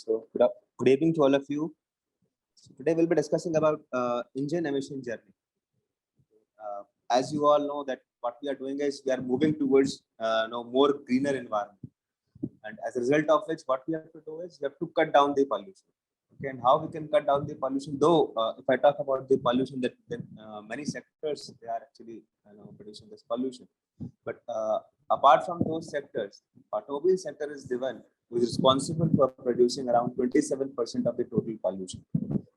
So good evening to all of you. So today we'll be discussing about engine emission journey. As you all know that what we are doing is we are moving towards more greener environment, and as a result of which what we have to do is we have to cut down the pollution. Okay, and how we can cut down the pollution? Though if I talk about the pollution, that many sectors they are actually producing this pollution, but apart from those sectors, automobile sector is the one who is responsible for producing around 27% of the total pollution.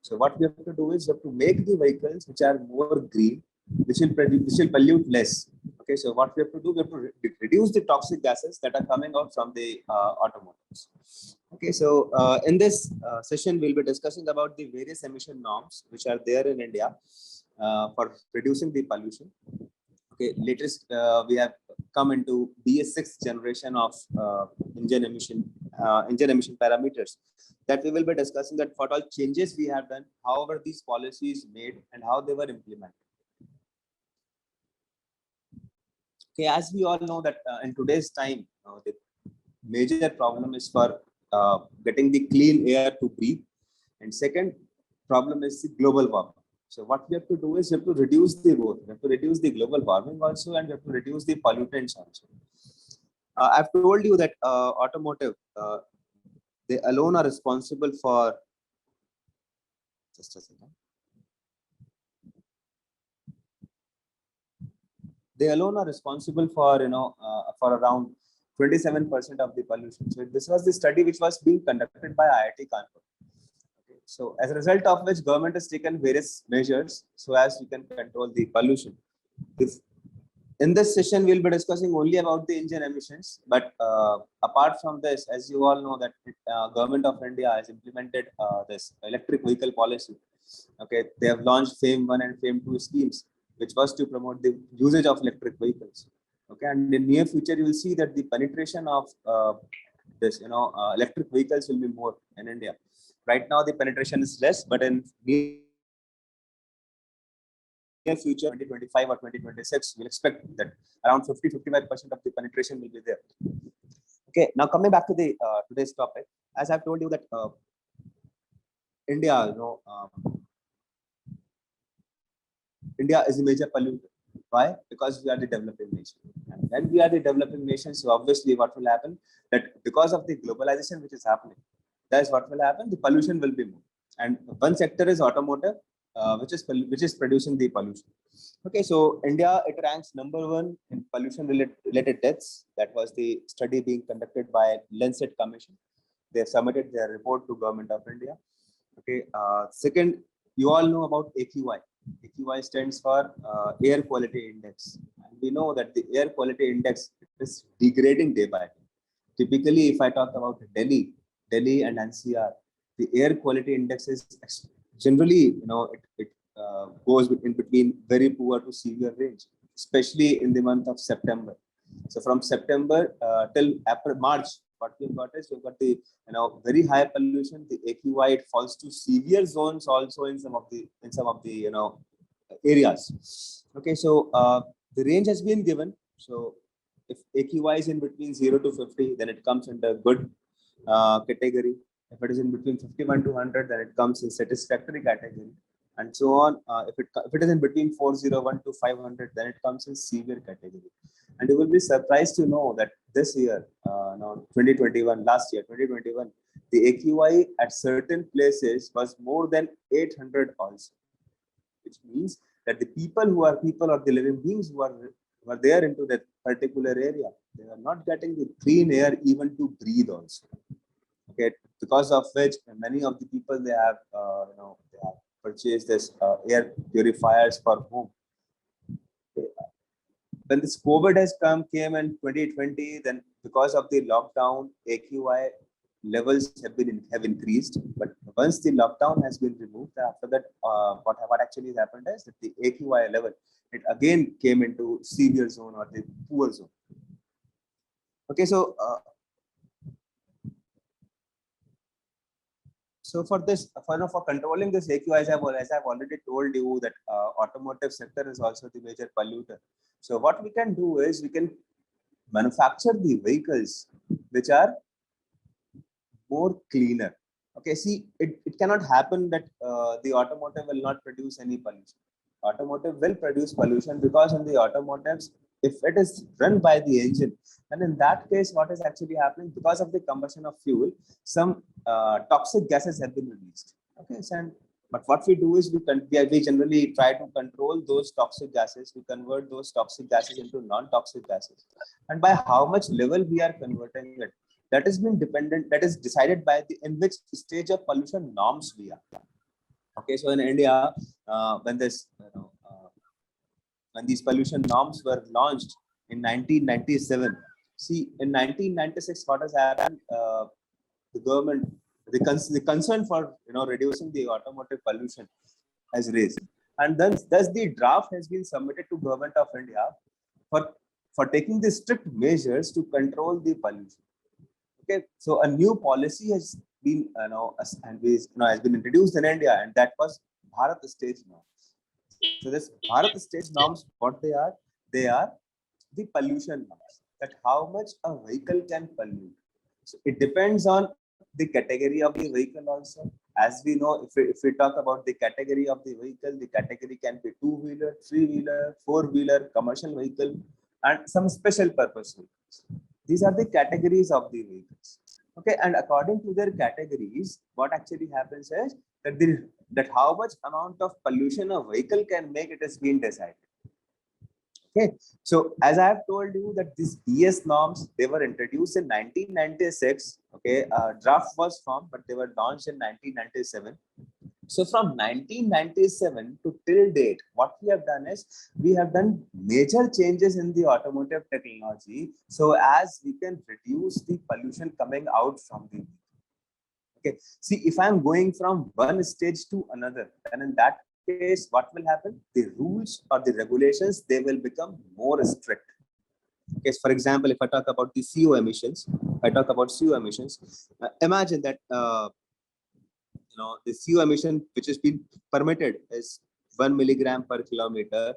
So what we have to do is we have to make the vehicles which are more green, which will pollute less. Okay, so what we have to do, we have to reduce the toxic gases that are coming out from the automobiles. Okay, so in this session, we'll be discussing about the various emission norms which are there in India for reducing the pollution. Okay, latest we have come into BS6 generation of engine emission parameters that we will be discussing, that what all changes we have done, however these policies made and how they were implemented. Okay, as we all know that in today's time, the major problem is for getting the clean air to breathe, and second problem is the global warming. So what we have to do is we have to reduce the both. We have to reduce the global warming also, and we have to reduce the pollutants also. I've told you that automotive, they alone are responsible for, just a second. They alone are responsible for, for around 27% of the pollution. So this was the study which was being conducted by IIT Kanpur. Okay. So as a result of which government has taken various measures so as we can control the pollution. In this session, we'll be discussing only about the engine emissions. But apart from this, as you all know that government of India has implemented this electric vehicle policy. Okay, they have launched FAME 1 and FAME 2 schemes, which was to promote the usage of electric vehicles. Okay, and in near future, you will see that the penetration of this, electric vehicles will be more in India. Right now, the penetration is less, but in near future, 2025 or 2026, we'll expect that around 50-55% of the penetration will be there. Okay, now coming back to the today's topic, as I've told you that India, India is a major polluter. Why? Because we are the developing nation. And when we are the developing nation, so obviously what will happen, that because of the globalization which is happening, that's what will happen, the pollution will be more. And one sector is automotive, which is producing the pollution. Okay, so India, it ranks #1 in pollution related deaths. That was the study being conducted by Lancet Commission. They have submitted their report to Government of India. Okay, second, you all know about AQI. AQI stands for Air Quality Index. And we know that the Air Quality Index is degrading day by day. Typically, if I talk about Delhi and NCR, the Air Quality Index is generally, it goes in between very poor to severe range, especially in the month of September. So from September till April, March, what we've got is we've got the very high pollution. The AQI, it falls to severe zones also in some of the areas. Okay, so the range has been given. So if AQI is in between 0 to 50, then it comes under good category. If it is in between 51 to 100, then it comes in satisfactory category, and so on. If it is in between 401 to 500, then it comes in severe category. And you will be surprised to know that this year, 2021, last year, 2021, the AQI at certain places was more than 800 also, which means that the people or the living beings who are there into that particular area, they are not getting the clean air even to breathe also. Okay, because of which many of the people they have purchased this air purifiers for home. Okay. When this COVID came in 2020, then because of the lockdown, AQI levels have increased. But once the lockdown has been removed, after that, what actually happened is that the AQI level, it again came into severe zone or the poor zone. Okay, so for controlling this AQI, as I've already told you that automotive sector is also the major polluter. So what we can do is we can manufacture the vehicles which are more cleaner. Okay, see, it cannot happen that the automotive will not produce any pollution. Automotive will produce pollution because in the automotives, if it is run by the engine, and in that case, what is actually happening because of the combustion of fuel, some toxic gases have been released. Okay, so but what we do is we generally try to control those toxic gases. We convert those toxic gases into non-toxic gases, and by how much level we are converting it, that has been dependent. That is decided by the in which stage of pollution norms we are. Okay, so in India, when when these pollution norms were launched in 1997, see in 1996, what has happened? The government, the concern for reducing the automotive pollution has raised, and then thus the draft has been submitted to Government of India for taking the strict measures to control the pollution. Okay, so a new policy has been has been introduced in India, and that was Bharat stage norms. So this Bharat stage norms, what they are the pollution norms, that how much a vehicle can pollute. So it depends on the category of the vehicle also. As we know, if we talk about the category of the vehicle, the category can be two-wheeler, three-wheeler, four-wheeler, commercial vehicle, and some special purpose vehicles. These are the categories of the vehicles. Okay, and according to their categories, what actually happens is that how much amount of pollution a vehicle can make, it has been decided. Okay, so as I have told you that these BS norms, they were introduced in 1996. Okay, draft was formed, but they were launched in 1997. So from 1997 to till date, what we have done is we have done major changes in the automotive technology, so as we can reduce the pollution coming out from the. Okay, see, if I'm going from one stage to another, then in that case, what will happen? The rules or the regulations, they will become more strict. Okay, for example, if I talk about the CO emissions, imagine that the CO emission which has been permitted is 1 milligram per kilometer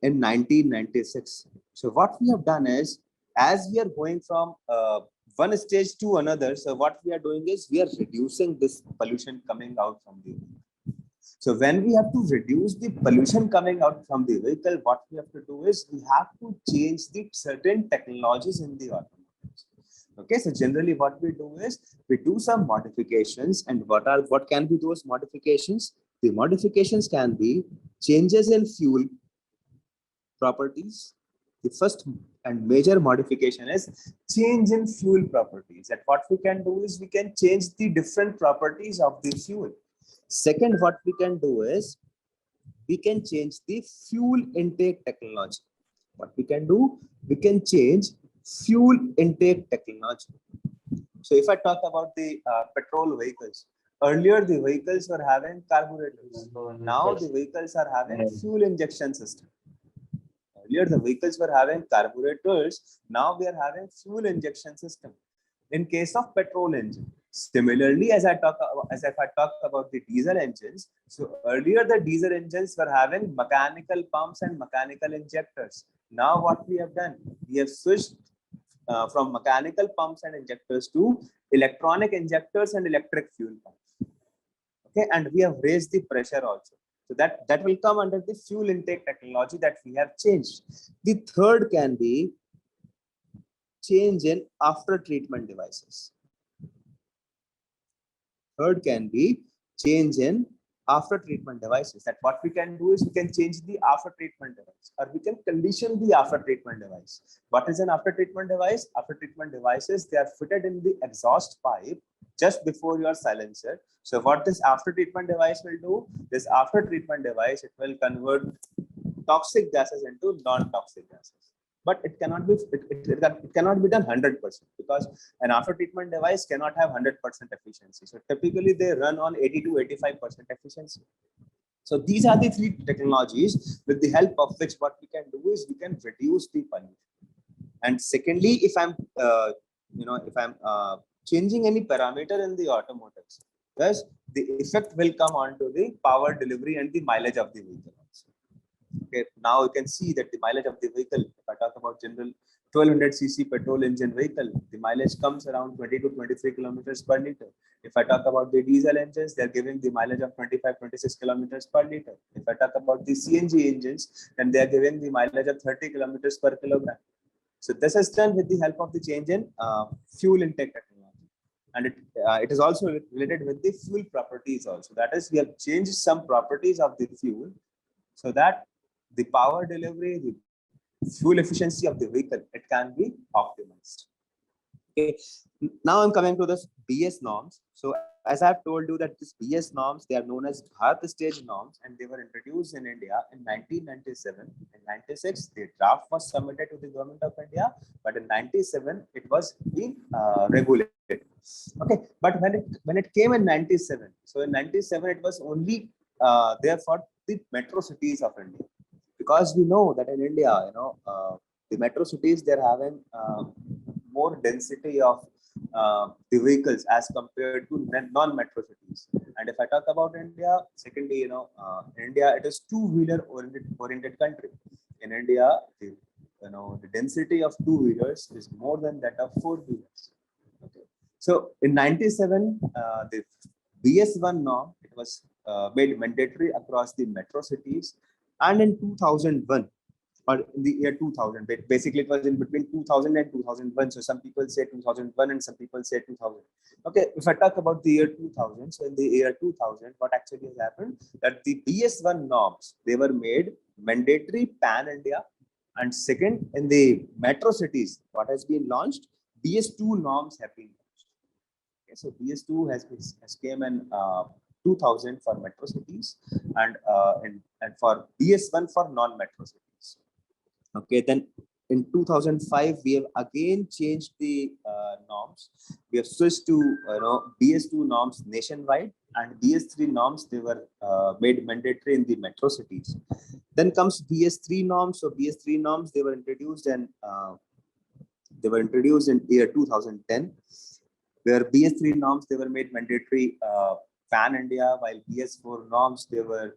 in 1996. So what we have done is, as we are going from one stage to another, so what we are doing is we are reducing this pollution coming out from the vehicle. So when we have to reduce the pollution coming out from the vehicle, what we have to do is we have to change the certain technologies in the automobiles. Okay, so generally what we do is we do some modifications, and what can be those modifications? The modifications can be changes in fuel properties. The first and major modification is change in fuel properties. That what we can do is we can change the different properties of the fuel. Second, what we can do is we can change the fuel intake technology. What we can do, we can change fuel intake technology. So if I talk about the petrol vehicles, earlier the vehicles were having carburetors. Now the vehicles are having fuel injection system. Earlier the vehicles were having carburetors. Now we are having fuel injection system. In case of petrol engine, similarly, as if I talk about the diesel engines, so earlier the diesel engines were having mechanical pumps and mechanical injectors. Now what we have done, we have switched from mechanical pumps and injectors to electronic injectors and electric fuel pumps. Okay, and we have raised the pressure also. So that will come under the fuel intake technology that we have changed. The third can be change in after treatment devices. Third can be change in after treatment devices. That what we can do is we can change the after treatment device, or we can condition the after treatment device. What is an after treatment device? After treatment devices, they are fitted in the exhaust pipe just before your silencer. So what this after treatment device will do, this after treatment device, it will convert toxic gases into non-toxic gases. But it cannot be done 100%, because an after treatment device cannot have 100% efficiency. So typically they run on 80 to 85% efficiency. So these are the three technologies with the help of which what we can do is we can reduce the pollution. And secondly, if I'm changing any parameter in the automotives, thus the effect will come onto the power delivery and the mileage of the vehicle also. Okay, now you can see that the mileage of the vehicle, if I talk about general 1200cc petrol engine vehicle, the mileage comes around 20 to 23 kilometers per liter. If I talk about the diesel engines, they're giving the mileage of 25, 26 kilometers per liter. If I talk about the CNG engines, then they're giving the mileage of 30 kilometers per kilogram. So this is done with the help of the change in fuel intake technology. And it is also related with the fuel properties also. That is, we have changed some properties of the fuel so that the power delivery, the fuel efficiency of the vehicle, it can be optimized. Okay, now I'm coming to this BS norms. So as I've told you that this BS norms, they are known as Bharat stage norms, and they were introduced in India in 1997. In 96, the draft was submitted to the government of India, but in 97, it was being regulated. Okay, but when it came in 97, so in 97, it was only there for the metro cities of India. Because we know that in India, the metro cities, they're having more density of the vehicles as compared to non-metro cities. And if I talk about India, secondly, India, it is two-wheeler oriented country. In India, the density of two-wheelers is more than that of four-wheelers. Okay. So in 97, the BS1 norm, it was made mandatory across the metro cities. And in 2001, or in the year 2000, basically it was in between 2000 and 2001. So some people say 2001 and some people say 2000. Okay, if I talk about the year 2000, so in the year 2000, what actually has happened, that the BS1 norms, they were made mandatory pan-India. And second, in the metro cities, what has been launched, BS2 norms have been launched. Okay, so BS2 has came in 2000 for metro cities, and for BS1 for non-metro cities. Okay, then in 2005 we have again changed the norms. We have switched to BS2 norms nationwide, and BS3 norms, they were made mandatory in the metro cities. Then comes BS3 norms. So BS3 norms, they were introduced in year 2010, where BS3 norms, they were made mandatory pan India, while BS4 norms, they were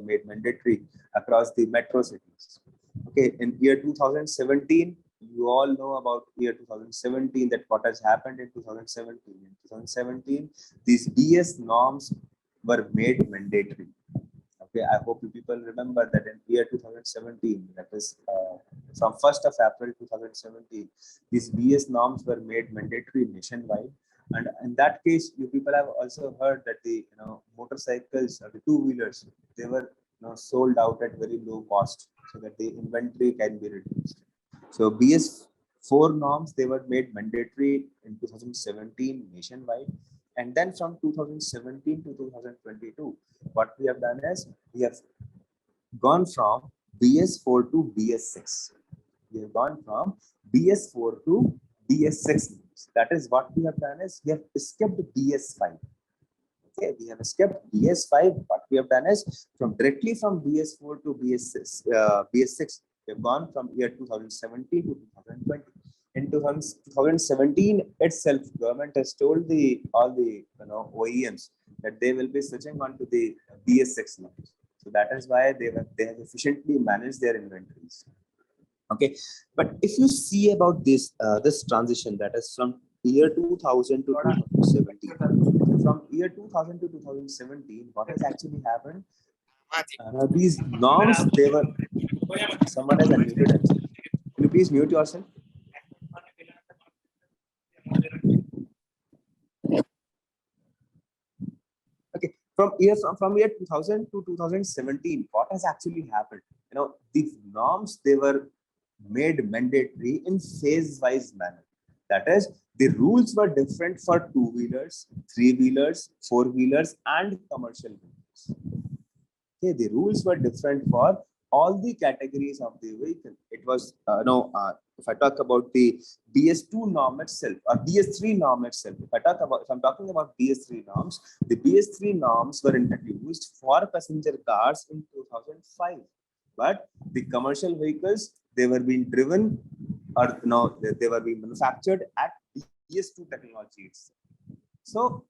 made mandatory across the metro cities. Okay, in year 2017, you all know about year 2017, that what has happened in 2017. In 2017, these BS norms were made mandatory. Okay, I hope you people remember that in year 2017, that is from 1st of April 2017, these BS norms were made mandatory nationwide. And in that case, you people have also heard that the motorcycles or the two-wheelers, they were sold out at very low cost so that the inventory can be reduced. So BS4 norms, they were made mandatory in 2017 nationwide. And then from 2017 to 2022, what we have done is we have gone from BS4 to BS6. We have gone from BS4 to BS6. That is what we have done is we have skipped BS5. Okay, we have skipped BS5. What we have done is directly from BS4 to BS6. BS6. We have gone from year 2017 to 2020. In 2017 itself, government has told all the OEMs that they will be switching on to the BS6 norms. So that is why they have efficiently managed their inventories. Okay, but if you see about this transition, that is from year 2000 to 2017, from year 2000 to 2017, what has actually happened? These norms, they were, someone has unmuted himself. Can you please mute yourself? Okay, from year 2000 to 2017, what has actually happened? These norms, they were made mandatory in phase-wise manner. That is, the rules were different for two-wheelers, three-wheelers, four-wheelers, and commercial vehicles. Okay, the rules were different for all the categories of the vehicle. It was if I talk about the BS2 norm itself or BS3 norm itself, if I'm talking about BS3 norms, the BS3 norms were introduced for passenger cars in 2005. But the commercial vehicles, they were being driven or they were being manufactured at BS2 technologies. So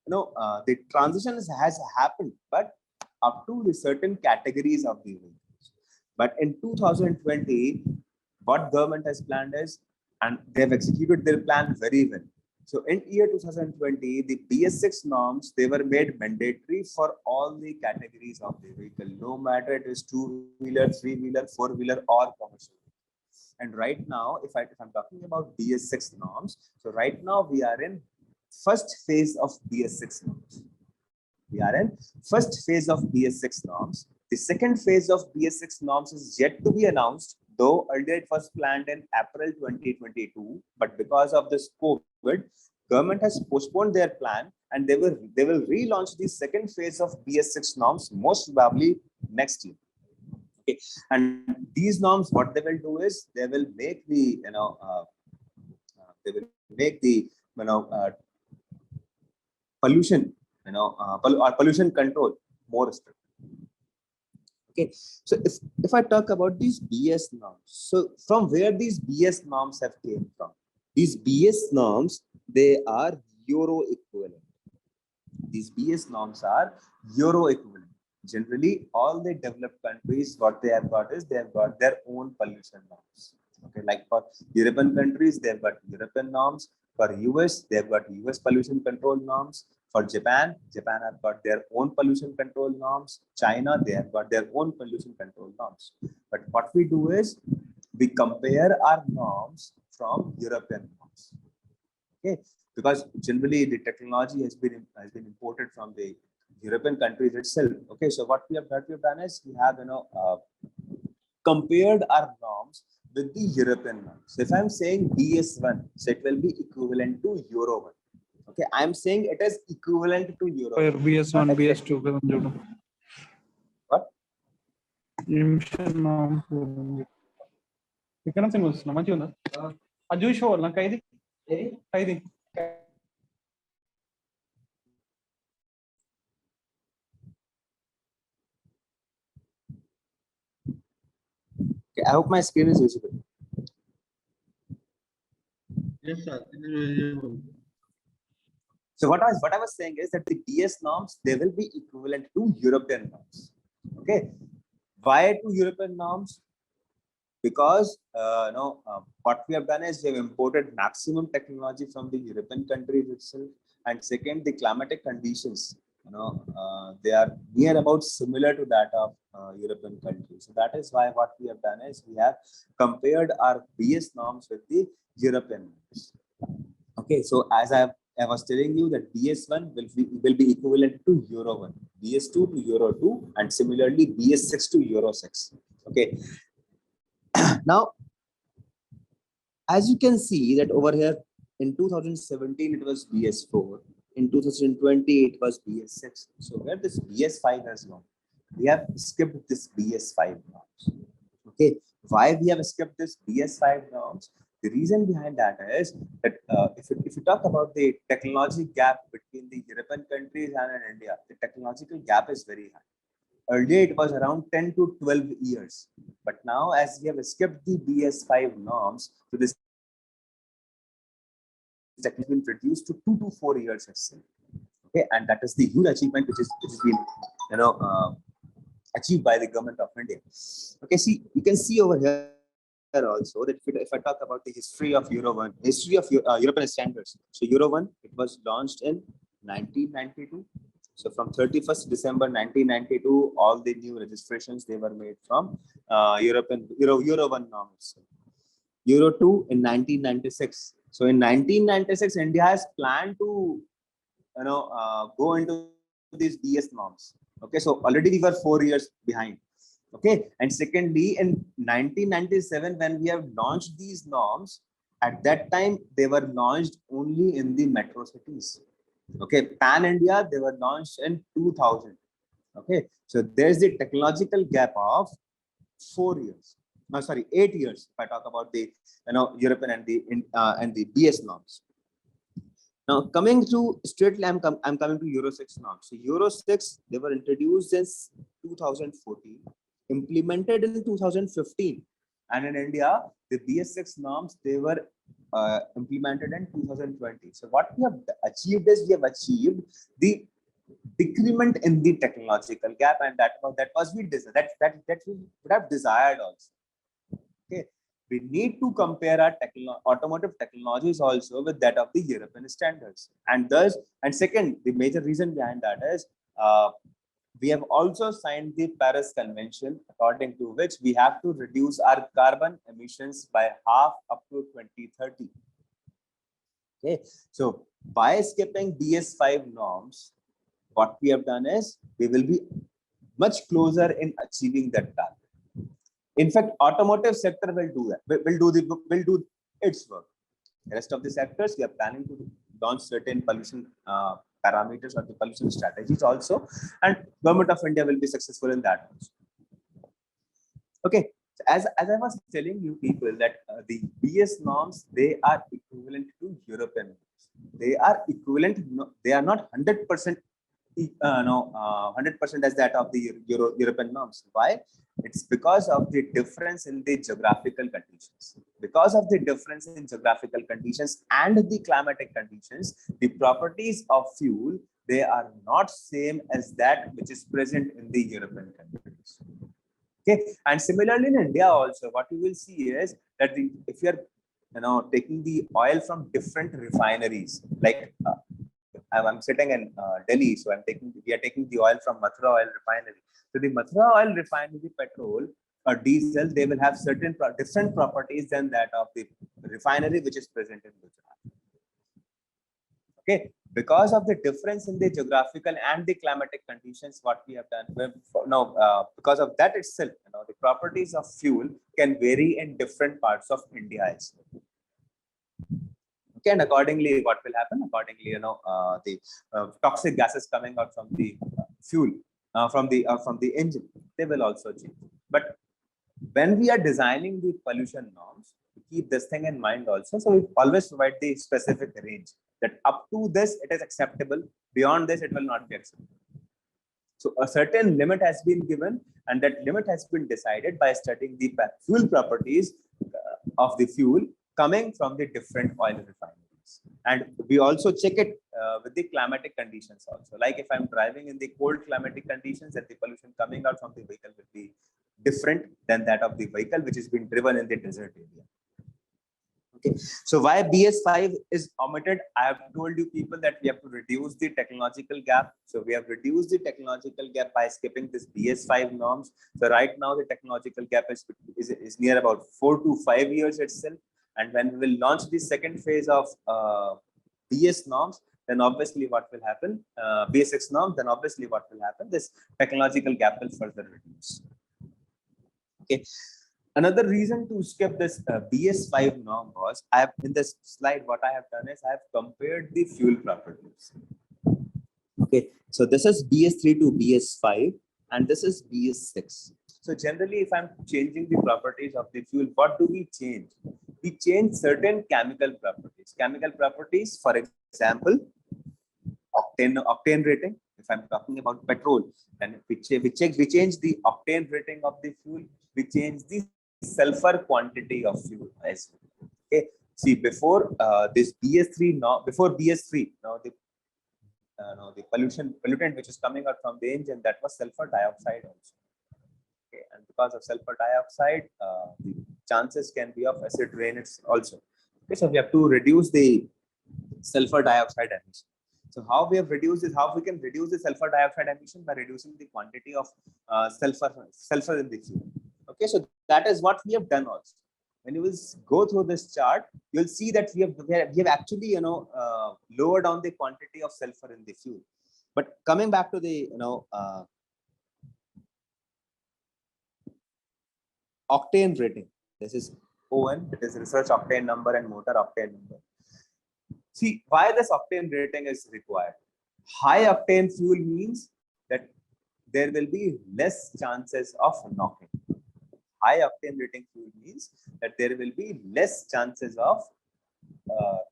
the transition has happened, but up to the certain categories of the vehicles. But in 2020, what government has planned is, and they have executed their plan very well. So in year 2020, the BS6 norms, they were made mandatory for all the categories of the vehicle, no matter it is two-wheeler, three-wheeler, four-wheeler, or commercial. And right now, if I'm talking about BS6 norms, so right now we are in first phase of BS6 norms. We are in first phase of BS6 norms. The second phase of BS6 norms is yet to be announced, though earlier it was planned in April 2022, but because of this COVID, government has postponed their plan, and they will relaunch the second phase of BS6 norms most probably next year. Okay, and these norms, what they will do is they will make the pollution pollution control more strict. Okay, so if I talk about these BS norms, so from where these BS norms have came from? These BS norms, they are Euro equivalent. These BS norms are Euro equivalent. Generally, all the developed countries, what they have got is they have got their own pollution norms. Okay, like for European countries, they have got European norms. For US, they have got US pollution control norms. For Japan have got their own pollution control norms. China, they have got their own pollution control norms. But what we do is we compare our norms from European norms. Okay, because generally the technology has been imported from the European countries itself. Okay, so what we have done is we have compared our norms with the European norms. So if I'm saying BS1, so it will be equivalent to Euro 1. Okay, I'm saying it is equivalent to Euro 1. BS1, BS2. What? Emission norms. ఇక్కడ నుంచి మంచిగా ఉందా అది చూసుకోవాలి నాకు ఐది Okay, I hope my screen is visible. Yes, sir. So what I was saying is that the BS norms, they will be equivalent to European norms. Okay, why to European norms? Because what we have done is we have imported maximum technology from the European countries itself, and second, the climatic conditions, they are near about similar to that of European countries. So that is why what we have done is we have compared our BS norms with the European norms. Okay, so as I was telling you that BS1 will be equivalent to Euro 1, BS2 to Euro 2, and similarly BS6 to Euro 6. Okay. Now, as you can see that over here in 2017 it was BS4, in 2020 it was BS6. So where this BS5 has gone, we have skipped this BS5 norms. Okay, why we have skipped this BS5 norms? The reason behind that is that if you talk about the technology gap between the European countries and in India, the technological gap is very high. Earlier, it was around 10 to 12 years. But now, as we have skipped the BS5 norms, so this has been reduced to 2 to 4 years itself. Okay, and that is the huge achievement which has been, achieved by the government of India. Okay, see, you can see over here also that if I talk about the history of Euro 1, history of European standards. So Euro 1, it was launched in 1992. So from 31st December 1992, all the new registrations, they were made from Euro 1 norms. Euro 2 in 1996. So in 1996, India has planned to go into these BS norms. Okay, so already we were 4 years behind. Okay, and secondly, in 1997, when we have launched these norms, at that time they were launched only in the metro cities. Okay, pan India, they were launched in 2000. Okay, so there's the technological gap of 4 years. No, sorry, 8 years. If I talk about the European and the BS norms. Now coming to straightly, I'm coming to Euro 6 norms. So Euro 6, they were introduced in 2014, implemented in 2015, and in India, the BS6 norms, they were implemented in 2020. So what we have achieved is we have achieved the decrement in the technological gap, and that was we would have desired also. Okay, we need to compare our automotive technologies also with that of the European standards. And second, the major reason behind that is we have also signed the Paris Convention, according to which we have to reduce our carbon emissions by half up to 2030. Okay, so by skipping BS5 norms, what we have done is we will be much closer in achieving that target. In fact, automotive sector will do that. Will do its work. The rest of the sectors, we are planning to launch certain pollution parameters or the pollution strategies also, and Government of India will be successful in that also. Okay, so as I was telling you people that the BS norms, they are equivalent to European norms. They are equivalent. No, they are not 100%. 100% as that of the European norms. Why? It's because of the difference in the geographical conditions. Because of the difference in geographical conditions and the climatic conditions, the properties of fuel, they are not same as that which is present in the European countries. Okay, and similarly in India also, what you will see is that if you are taking the oil from different refineries, like I'm sitting in Delhi, so we are taking the oil from Mathura Oil Refinery. So the Mathura Oil Refinery petrol or diesel, they will have certain different properties than that of the refinery which is present in Gujarat. Okay, because of the difference in the geographical and the climatic conditions, what we have done now, because of that itself, the properties of fuel can vary in different parts of India as well. Okay, and accordingly, what will happen? Accordingly, the toxic gases coming out from the fuel, from the engine, they will also change. But when we are designing the pollution norms, we keep this thing in mind also. So we always provide the specific range that up to this it is acceptable. Beyond this, it will not be acceptable. So a certain limit has been given, and that limit has been decided by studying the fuel properties of the fuel coming from the different oil refineries. And we also check it with the climatic conditions also. Like if I'm driving in the cold climatic conditions, that the pollution coming out from the vehicle will be different than that of the vehicle which is being driven in the desert area. Okay, so why BS5 is omitted? I have told you people that we have to reduce the technological gap. So we have reduced the technological gap by skipping this BS5 norms. So right now the technological gap is near about 4 to 5 years itself. And when we will launch the second phase of BS norms, then obviously what will happen? BS6 norms, then obviously what will happen? This technological gap will further reduce. Okay. Another reason to skip this BS5 norm was, in this slide, what I have done is I have compared the fuel properties. Okay, so this is BS3 to BS5, and this is BS6. So generally, if I'm changing the properties of the fuel, what do we change? We change certain chemical properties. Chemical properties, for example, octane rating. If I'm talking about petrol, then we change the octane rating of the fuel. We change the sulfur quantity of fuel as well. Okay, see, before this BS3 now, before BS3, now the pollutant which is coming out from the engine, that was sulfur dioxide also. Okay, and because of sulfur dioxide, the chances can be of acid rain also. Okay, so we have to reduce the sulfur dioxide emission. So how we have reduced is, how we can reduce the sulfur dioxide emission by reducing the quantity of sulfur in the fuel. Okay, so that is what we have done also. When you will go through this chart, you'll see that we have actually lowered down the quantity of sulfur in the fuel. But coming back to the octane rating, this is ON, it is research octane number and motor octane number. See, why this octane rating is required? High octane fuel means that there will be less chances of knocking. High octane rating fuel means that there will be less chances of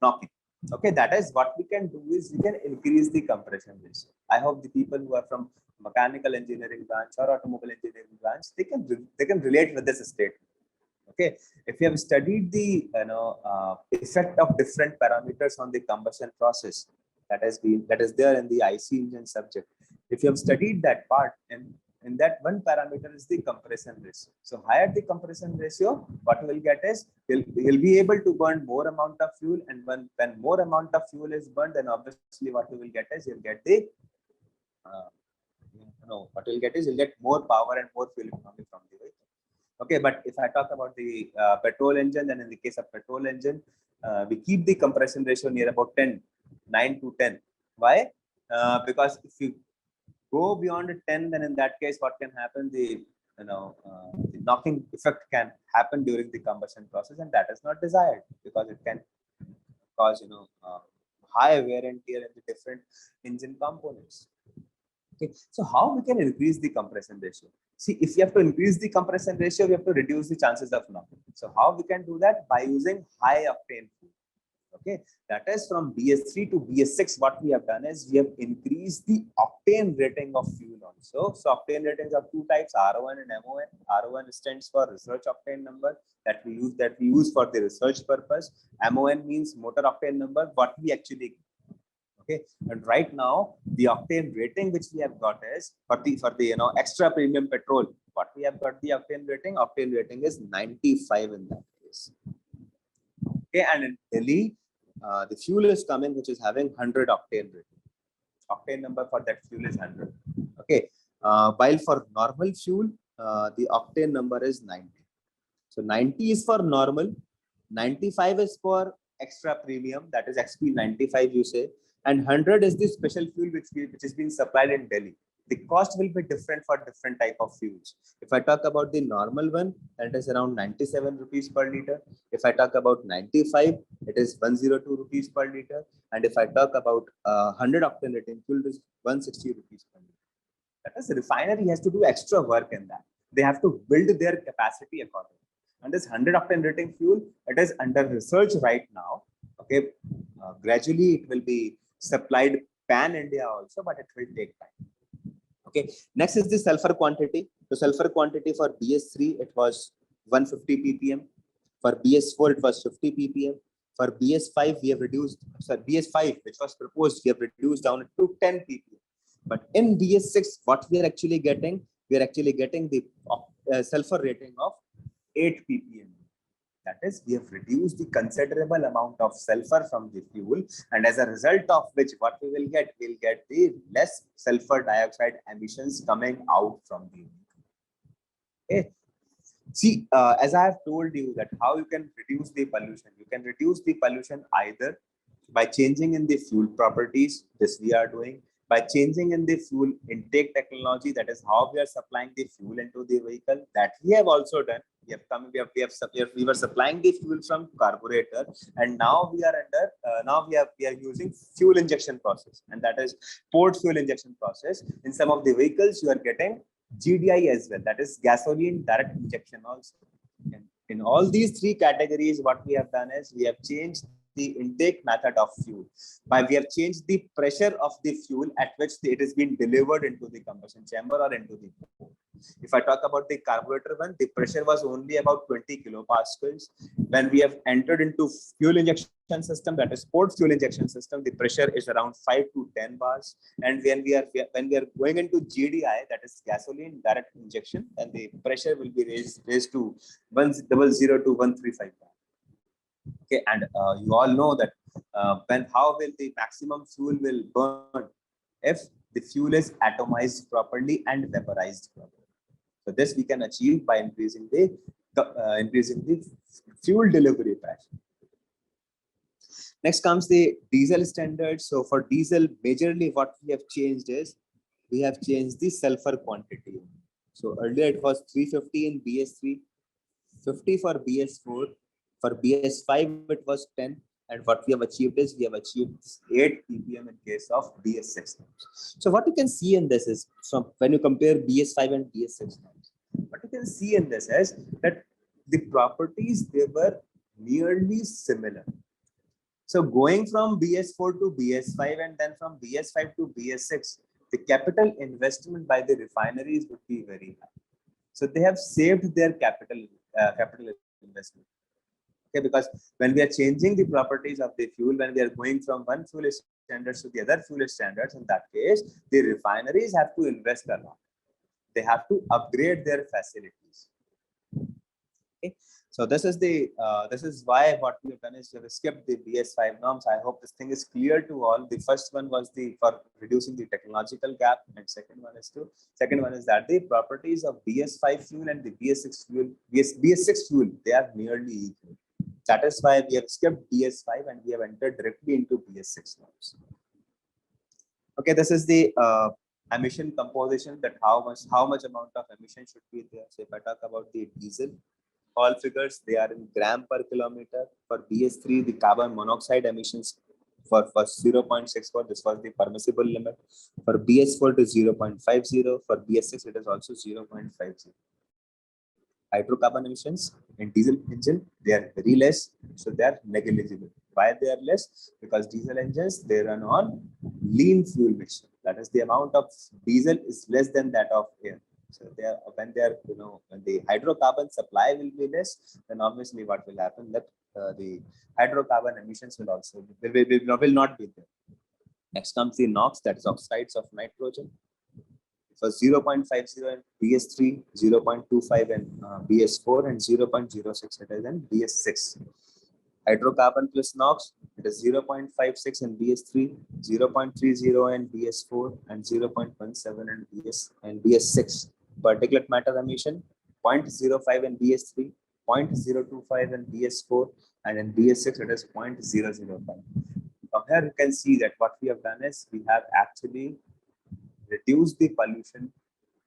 knocking. Okay, that is what we can do is we can increase the compression ratio. I hope the people who are from mechanical engineering branch or automobile engineering branch, they can relate with this statement. Okay, if you have studied the effect of different parameters on the combustion process, that is there in the IC engine subject. If you have studied that part in In that one parameter is the compression ratio. So higher the compression ratio, what you will get is you'll be able to burn more amount of fuel, and when more amount of fuel is burned, then obviously what you will get is you'll get the what you'll get is you'll get more power and more fuel economy from the vehicle. Okay, but if I talk about the petrol engine, then in the case of petrol engine, we keep the compression ratio near about 9 to 10. Why? Because if you go beyond 10, then in that case, what can happen? The the knocking effect can happen during the combustion process, and that is not desired because it can cause high wear and tear in the different engine components. Okay, so how we can increase the compression ratio? See, if you have to increase the compression ratio, we have to reduce the chances of knocking. So how we can do that? By using high octane fuel. Okay, that is from BS3 to BS6. What we have done is we have increased the octane rating of fuel also. So octane ratings are two types: RO1 and MON. RO1 stands for research octane number that we use for the research purpose. MON means motor octane number, what we actually. Okay, and right now the octane rating which we have got is for the extra premium petrol. What we have got the octane rating? Octane rating is 95 in that case. Okay, and in Delhi, the fuel is coming which is having 100 octane rating. Octane number for that fuel is 100. Okay, while for normal fuel, the octane number is 90. So 90 is for normal, 95 is for extra premium, that is XP95 you say, and 100 is the special fuel which is being supplied in Delhi. The cost will be different for different type of fuels. If I talk about the normal one, that is around 97 rupees per liter. If I talk about 95, it is 102 rupees per liter. And if I talk about 100 octane rating fuel, it is 160 rupees per liter. That is, the refinery has to do extra work in that. They have to build their capacity accordingly. And this 100 octane rating fuel, it is under research right now. Okay, gradually it will be supplied pan India also, but it will take time. Okay, next is the sulfur quantity. The sulfur quantity for BS3 it was 150 ppm. For BS4 it was 50 ppm. For BS5 we have reduced. Sorry, BS5 which was proposed we have reduced down to 10 ppm. But in BS6 what we are actually getting? We are actually getting the sulfur rating of 8 ppm. That is, we have reduced the considerable amount of sulfur from the fuel, and as a result of which, what we will get? We'll get the less sulfur dioxide emissions coming out from the vehicle. Okay. See, as I have told you that how you can reduce the pollution. You can reduce the pollution either by changing in the fuel properties. This we are doing. By changing in the fuel intake technology, that is how we are supplying the fuel into the vehicle. That we have also done. We were supplying the fuel from carburetor, and now we are using fuel injection process, and that is port fuel injection process. In some of the vehicles, you are getting GDI as well. That is gasoline direct injection also. And in all these three categories, what we have done is we have changed the intake method of fuel. We have changed the pressure of the fuel at which it is being delivered into the combustion chamber or into the port. If I talk about the carburetor one, the pressure was only about 20 kilopascals. When we have entered into fuel injection system, that is port fuel injection system, the pressure is around 5 to 10 bars. And when we are going into GDI, that is gasoline direct injection, and the pressure will be raised to 100 to 135 bars. Okay, and you all know that how will the maximum fuel will burn if the fuel is atomized properly and vaporized properly. So this we can achieve by increasing the fuel delivery pressure. Next comes the diesel standards. So for diesel, majorly what we have changed is we have changed the sulfur quantity. So earlier it was 350 in BS3, 50 for BS4. For BS5, it was 10. And what we have achieved is we have achieved 8 ppm in case of BS6. So what you can see in this is, from when you compare BS5 and BS6, what you can see in this is that the properties, they were nearly similar. So going from BS4 to BS5 and then from BS5 to BS6, the capital investment by the refineries would be very high. So they have saved their capital investment. Okay, because when we are changing the properties of the fuel, when we are going from one fuel standards to the other fuel standards, in that case, the refineries have to invest a lot. they have to upgrade their facilities. Okay, so this is why what we have done is we have skipped the BS5 norms. I hope this thing is clear to all. The first one was for reducing the technological gap, and second one is that the properties of BS5 fuel and the BS6 fuel, BS6 fuel, they are nearly equal. That is why we have skipped BS5 and we have entered directly into BS6 norms. Okay, this is the emission composition, that how much amount of emission should be there. So if I talk about the diesel, all figures, they are in gram per kilometer. For BS3, the carbon monoxide emissions for 0.64, this was the permissible limit. For BS4 it is 0.50. For BS6 it is also 0.50. Hydrocarbon emissions in diesel engine, they are very less, so they are negligible. Why they are less? Because diesel engines, they run on lean fuel mixture. That is, the amount of diesel is less than that of air. So when the hydrocarbon supply will be less, then obviously what will happen, that the hydrocarbon emissions will not be there. Next comes the NOx, that is oxides of nitrogen. For 0.50 in BS3, 0.25 in BS4, and 0.06 it is in BS6. Hydrocarbon plus NOx, it is 0.56 in BS3, 0.30 in BS4, and 0.17 in BS6. Particulate matter emission, 0.05 in BS3, 0.025 in BS4, and in BS6 it is 0.005. From here you can see that what we have done is we have actually reduced the pollution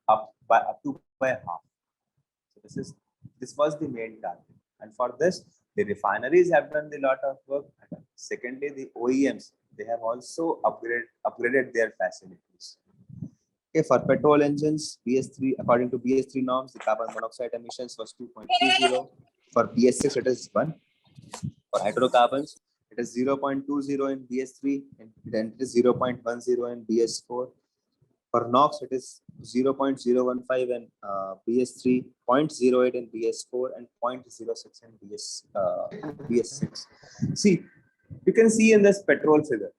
up by half. So this was the main target, and for this the refineries have done a lot of work. Secondly, the OEMs, they have also upgraded their facilities. Okay, for petrol engines, BS3, according to BS3 norms, the carbon monoxide emissions was 2.30. For BS6 it is 1. For hydrocarbons, it is 0.20 in BS3, and then it is 0.10 in BS4. For NOx, it is 0.015 in BS3, 0.08 in BS4, and 0.06 in BS6. See, you can see in this petrol figure,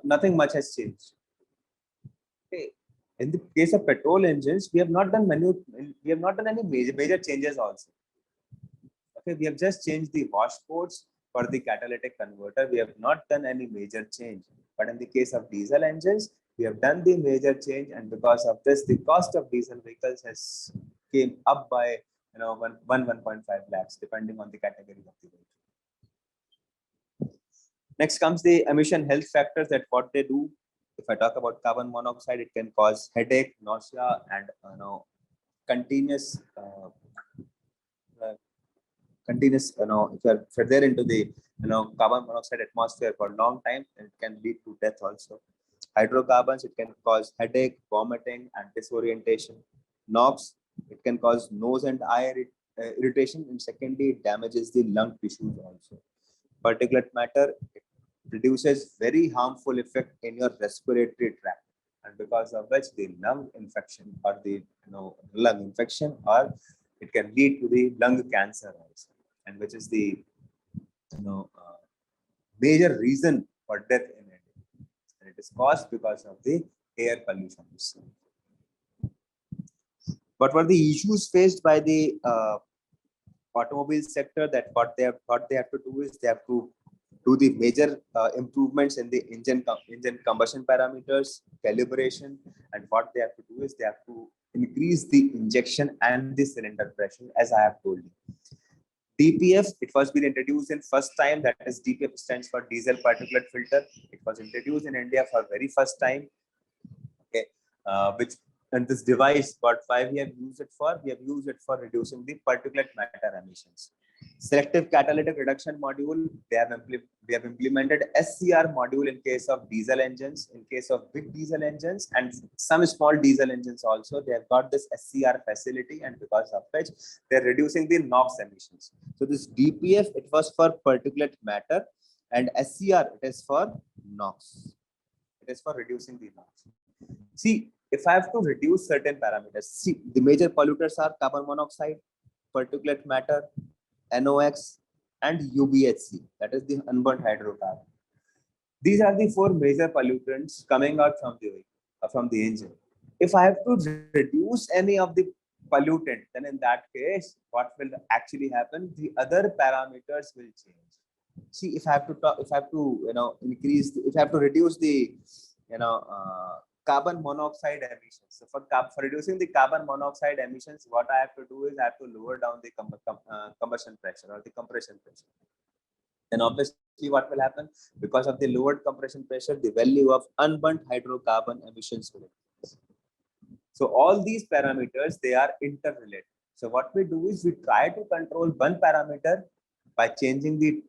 nothing much has changed. Okay. In the case of petrol engines, we have not done any major changes also. Okay, we have just changed the wash ports for the catalytic converter. We have not done any major change. But in the case of diesel engines, we have done the major change, and because of this, the cost of diesel vehicles has came up by 1.5 lakhs, depending on the category of the vehicle. Next comes the emission health factors, that what they do. If I talk about carbon monoxide, it can cause headache, nausea, and continuous. If you're there into the carbon monoxide atmosphere for a long time, it can lead to death also. Hydrocarbons, it can cause headache, vomiting, and disorientation. NOx, it can cause nose and eye irritation, and secondly, it damages the lung tissues also. Particulate matter, it produces very harmful effect in your respiratory tract, and because of which the lung infection or it can lead to the lung cancer also, and which is the major reason for death in India. And it is caused because of the air pollution. What were the issues faced by the automobile sector? That what they have to do is they have to do the major improvements in the engine combustion parameters, calibration, and what they have to do is they have to increase the injection and the cylinder pressure, as I have told you. DPF, it was being introduced in first time, that is DPF stands for diesel particulate filter. It was introduced in India for very first time. Okay, and this device, why we have used it for? We have used it for reducing the particulate matter emissions. Selective catalytic reduction module, we have implemented SCR module in case of diesel engines, in case of big diesel engines, and some small diesel engines also. They have got this SCR facility, and because of which they're reducing the NOx emissions. So this DPF, it was for particulate matter, and SCR, it is for NOx. It is for reducing the NOx. See, if I have to reduce certain parameters, see, the major polluters are carbon monoxide, particulate matter, NOx, and UBHC, that is the unburned hydrocarbon. These are the 4 major pollutants coming out from the engine. If I have to reduce any of the pollutant, then in that case, what will actually happen? The other parameters will change. See, if I have to talk, if I have to, increase, if I have to reduce the, carbon monoxide emissions. So for reducing the carbon monoxide emissions, what I have to do is I have to lower down the combustion pressure or the compression pressure. Then obviously what will happen? Because of the lowered compression pressure, the value of unburnt hydrocarbon emissions will increase. So all these parameters, they are interrelated. So what we do is we try to control one parameter by changing the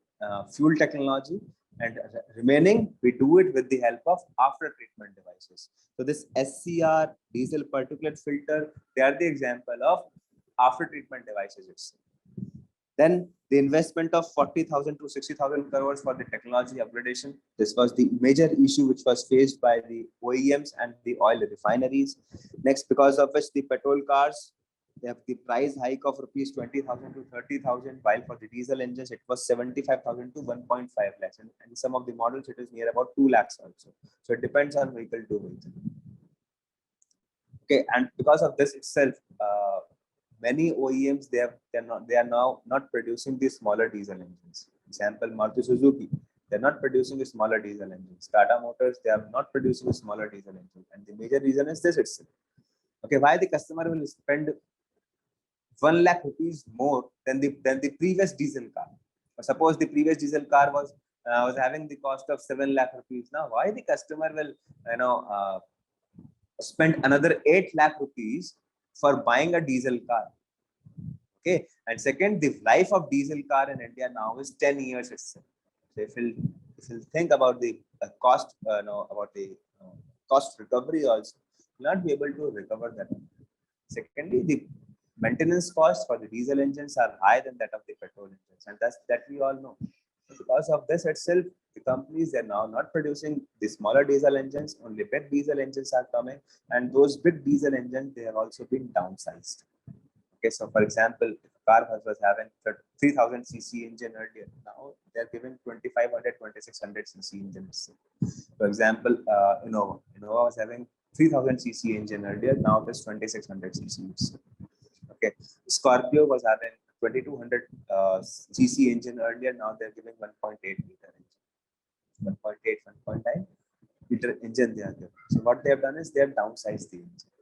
fuel technology, and remaining we do it with the help of after treatment devices. So this SCR, diesel particulate filter, they are the example of after treatment devices itself. Then the investment of 40,000 to 60,000 crores for the technology upgradation. This was the major issue which was faced by the OEMs and the oil refineries. Next, because of which the petrol cars, they have the price hike of rupees 20,000 to 30,000, while for the diesel engines, it was 75,000 to 1.5 lakhs. And some of the models, it is near about 2 lakhs also. So it depends on vehicle to vehicle. Okay, and because of this itself, many OEMs, they are now not producing the smaller diesel engines. Example, Maruti Suzuki, they're not producing the smaller diesel engines. Tata Motors, they are not producing a smaller diesel engine. And the major reason is this itself. Okay, why the customer will spend 1 lakh rupees more than the previous diesel car? Suppose the previous diesel car was having the cost of 7 lakh rupees. Now, why the customer will spend another 8 lakh rupees for buying a diesel car? Okay, and second, the life of diesel car in India now is 10 years itself. So if you think about the cost, about the cost recovery also, you'll not be able to recover that. Secondly, the maintenance costs for the diesel engines are higher than that of the petrol engines, and that we all know. Because of this itself, the companies, they're now not producing the smaller diesel engines, only big diesel engines are coming, and those big diesel engines, they have also been downsized. Okay, so for example, if a car was having 3000 cc engine earlier, now they're giving 2500, 2600 cc engines. For example, Innova was having 3000 cc engine earlier, now it is 2600 cc. Okay, Scorpio was having 2200 cc engine earlier, now they're giving 1.8 liter engine, 1.8, 1.9 liter engine they are giving. So what they have done is they have downsized the engine.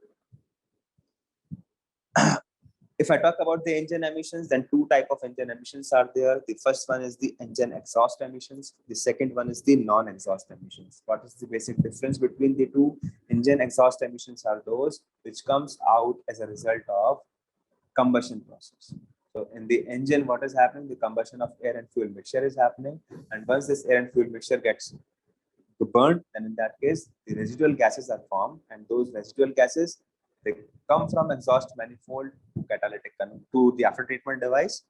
If I talk about the engine emissions, then two types of engine emissions are there. The first one is the engine exhaust emissions. The second one is the non-exhaust emissions. What is the basic difference between the two? Engine exhaust emissions are those which comes out as a result of combustion process. So in the engine, what is happening? The combustion of air and fuel mixture is happening. And once this air and fuel mixture gets burned, then in that case, the residual gases are formed, and those residual gases, they come from exhaust manifold to catalytic to the after treatment device,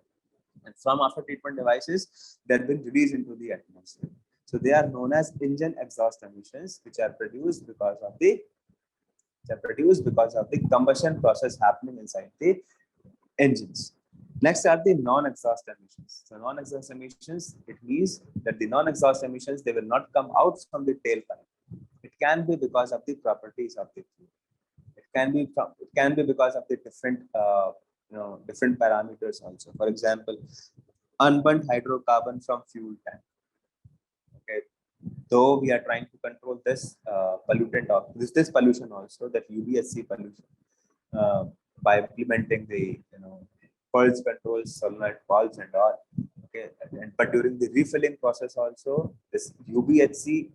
and from after treatment devices, they've been released into the atmosphere. So they are known as engine exhaust emissions, which are produced because of the combustion process happening inside the engines. Next are the non-exhaust emissions. So non-exhaust emissions, it means that the non-exhaust emissions, they will not come out from the tailpipe. It can be because of the properties of the fuel. It can be because of the different different parameters also. For example, unburnt hydrocarbon from fuel tank. Okay, though we are trying to control this pollutant of this pollution also, that UBSC pollution, by implementing the pulse controls, solenoid valves and all. Okay, but during the refilling process also, this UBHC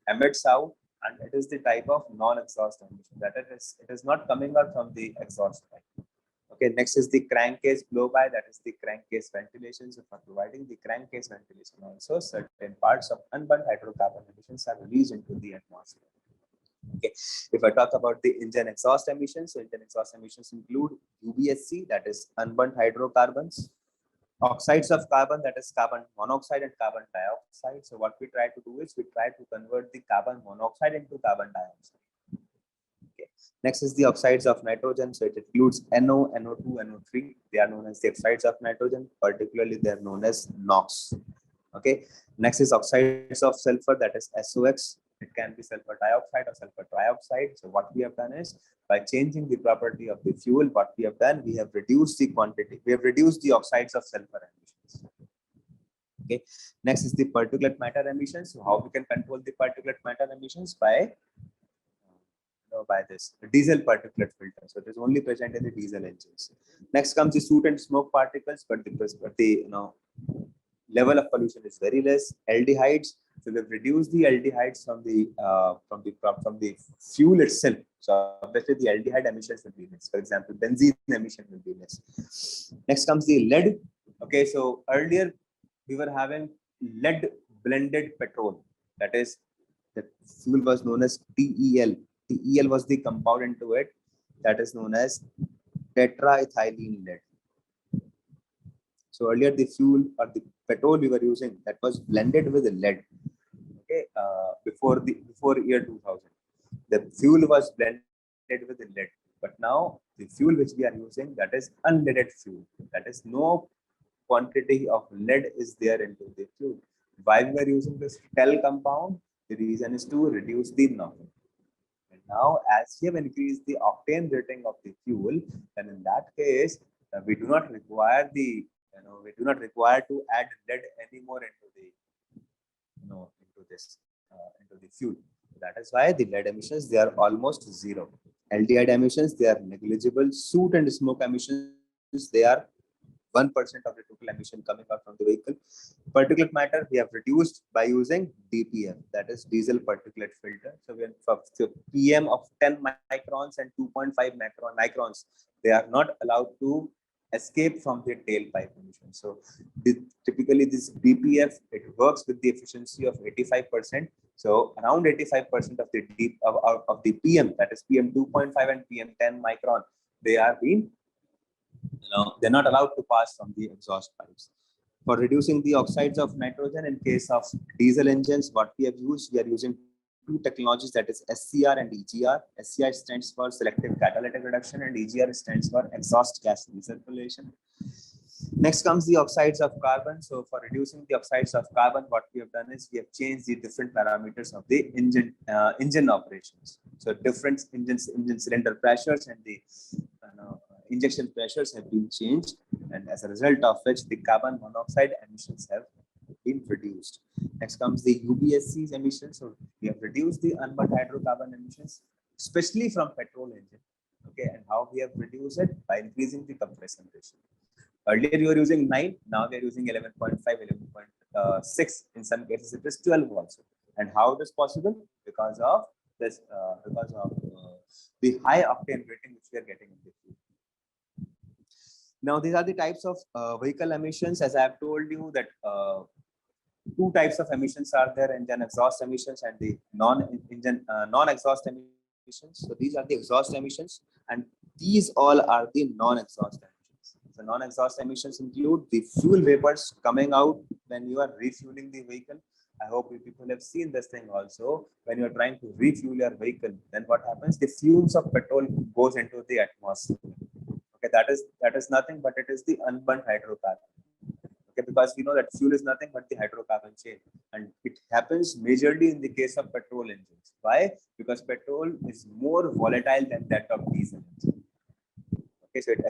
emits out, and it is the type of non-exhaust emission, that it is not coming out from the exhaust pipe. Okay, next is the crankcase blow-by, that is the crankcase ventilation. So for providing the crankcase ventilation also, certain parts of unburnt hydrocarbon emissions are released into the atmosphere. Okay, if I talk about the engine exhaust emissions, so engine exhaust emissions include UBSC, that is unburnt hydrocarbons, oxides of carbon, that is carbon monoxide and carbon dioxide. So what we try to do is we try to convert the carbon monoxide into carbon dioxide. Okay. Next is the oxides of nitrogen. So it includes NO, NO2, NO3. They are known as the oxides of nitrogen. Particularly, they are known as NOx. Okay. Next is oxides of sulfur, that is SOX. It can be sulfur dioxide or sulfur trioxide. So what we have done is, by changing the property of the fuel, what we have done, we have reduced the quantity, we have reduced the oxides of sulfur emissions. Okay. Next is the particulate matter emissions. So how we can control the particulate matter emissions? By by this diesel particulate filter. So it is only present in the diesel engines. Next comes the soot and smoke particles, but the level of pollution is very less. Aldehydes. So we've reduced the aldehydes from the fuel itself. So obviously the aldehyde emissions will be less. For example, benzene emission will be less. Next comes the lead. Okay, so earlier we were having lead blended petrol. That is, the fuel was known as TEL. TEL was the compound into it, that is known as tetraethylene lead. So earlier the fuel or the petrol we were using, that was blended with lead. Okay, before year 2000, the fuel was blended with lead. But now the fuel which we are using, that is unleaded fuel. That is, no quantity of lead is there into the fuel. Why we are using this TEL compound? The reason is to reduce the NOx. And now, as we have increased the octane rating of the fuel, then in that case, we do not require to add lead anymore into the into the fuel. That is why the lead emissions, they are almost zero. Aldehyde emissions, they are negligible. Soot and smoke emissions, they are 1% of the total emission coming out from the vehicle. Particulate matter, we have reduced by using DPF, that is diesel particulate filter. So we have PM of 10 microns and 2.5 microns, they are not allowed to escape from the tailpipe emission. So typically this DPF, it works with the efficiency of 85%. So around 85% of the PM, that is PM 2.5 and PM 10 micron, they are being they're not allowed to pass from the exhaust pipes. For reducing the oxides of nitrogen in case of diesel engines, what we are using two technologies, that is SCR and EGR. SCR stands for selective catalytic reduction and EGR stands for exhaust gas recirculation. Next comes the oxides of carbon. So for reducing the oxides of carbon, what we have done is we have changed the different parameters of the engine operations. So different engine cylinder pressures and the injection pressures have been changed, and as a result of which the carbon monoxide emissions have been reduced. Next comes the UBSC's emissions. So we have reduced the unburned hydrocarbon emissions, especially from petrol engine. Okay, and how we have reduced it? By increasing the compression ratio. Earlier you were using 9, now we are using 11.5, 11.6. In some cases it is 12 also. And how it is possible? Because of this, the high octane rating which we are getting in the fuel. Now, these are the types of vehicle emissions. As I have told you that two types of emissions are there: engine exhaust emissions and the non-exhaust emissions. So these are the exhaust emissions, and these all are the non-exhaust emissions. The non-exhaust emissions include the fuel vapors coming out when you are refueling the vehicle. I hope you people have seen this thing also. When you are trying to refuel your vehicle, then what happens? The fumes of petrol goes into the atmosphere. Okay, that is nothing but it is the unburnt hydrocarbon. Okay, because we know that fuel is nothing but the hydrocarbon chain, and it happens majorly in the case of petrol engines. Why? Because petrol is more volatile than that of diesel engine. Okay, so it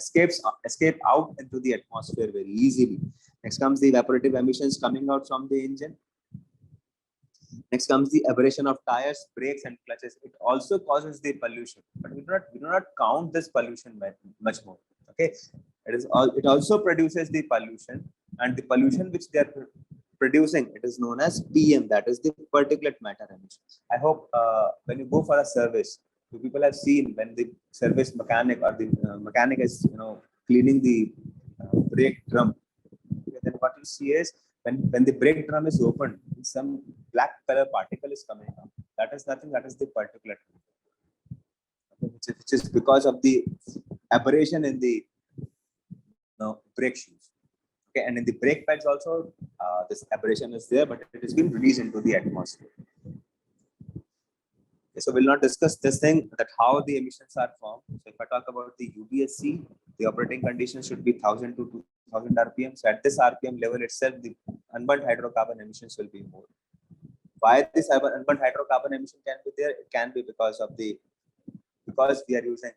escape out into the atmosphere very easily. Next comes the evaporative emissions coming out from the engine. Next comes the abrasion of tires, brakes, and clutches. It also causes the pollution, but we do not count this pollution much more. Okay, it also produces the pollution, and the pollution which they are producing, it is known as PM, that is the particulate matter emissions. I hope when you go for a service, you people have seen when the service mechanic or the mechanic is cleaning the brake drum. Okay, then what you see is when the brake drum is opened, some black color particle is coming out. That is nothing. That is the particulate, okay, which is because of the aberration in the brake shoes. Okay, and in the brake pads also, this aberration is there, but it has been released into the atmosphere. Okay, so we'll not discuss this thing, that how the emissions are formed. So if I talk about the UBSC, the operating conditions should be 1000 to 2000 RPM. So at this RPM level itself, the unburnt hydrocarbon emissions will be more. Why this unburned hydrocarbon emission can be there? It can be because we are using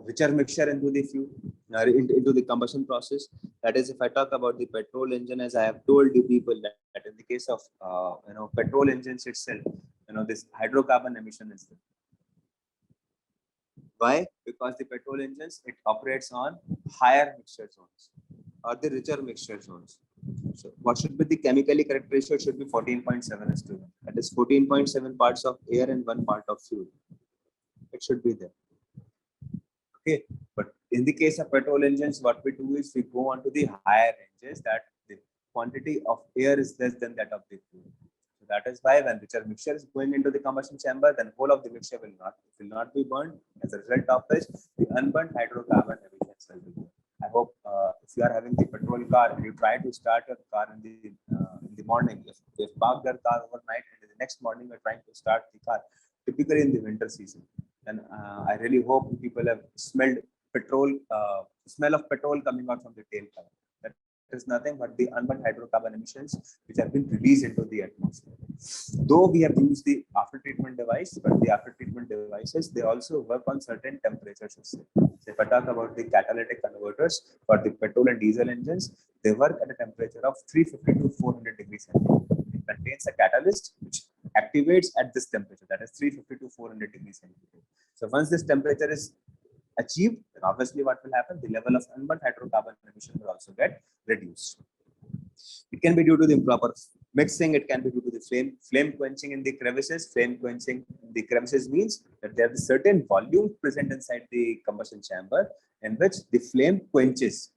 richer mixture into the fuel, into the combustion process. That is, if I talk about the petrol engine, as I have told you people that in the case of petrol engines itself, this hydrocarbon emission is there. Why? Because the petrol engines, it operates on higher mixture zones or the richer mixture zones. So what should be the chemically correct ratio? It should be 14.7:1. That is 14.7 parts of air and 1 part of fuel. It should be there. Okay, but in the case of petrol engines, what we do is we go on to the higher ranges that the quantity of air is less than that of the fuel. So that is why when richer mixture is going into the combustion chamber, then whole of the mixture will not be burned. As a result of which, the unburned hydrocarbon emissions will be there. I hope if you are having the petrol car and you try to start your car in the morning, if you park your car overnight and the next morning you're trying to start the car, typically in the winter season, then I really hope people have smelled smell of petrol coming out from the tailpipe. That is nothing but the unburned hydrocarbon emissions which have been released into the atmosphere. Though we have used the after treatment device, but the after treatment devices, they also work on certain temperatures. So if I talk about the catalytic converters for the petrol and diesel engines, they work at a temperature of 350 to 400 degrees centigrade. It contains a catalyst which activates at this temperature, that is 350 to 400 degrees centigrade. So once this temperature is achieved, then obviously what will happen? The level of unburned hydrocarbon emission will also get reduced. It can be due to the improper mixing. It can be due to the flame quenching in the crevices. Flame quenching in the crevices means that there is a certain volume present inside the combustion chamber in which the flame quenches.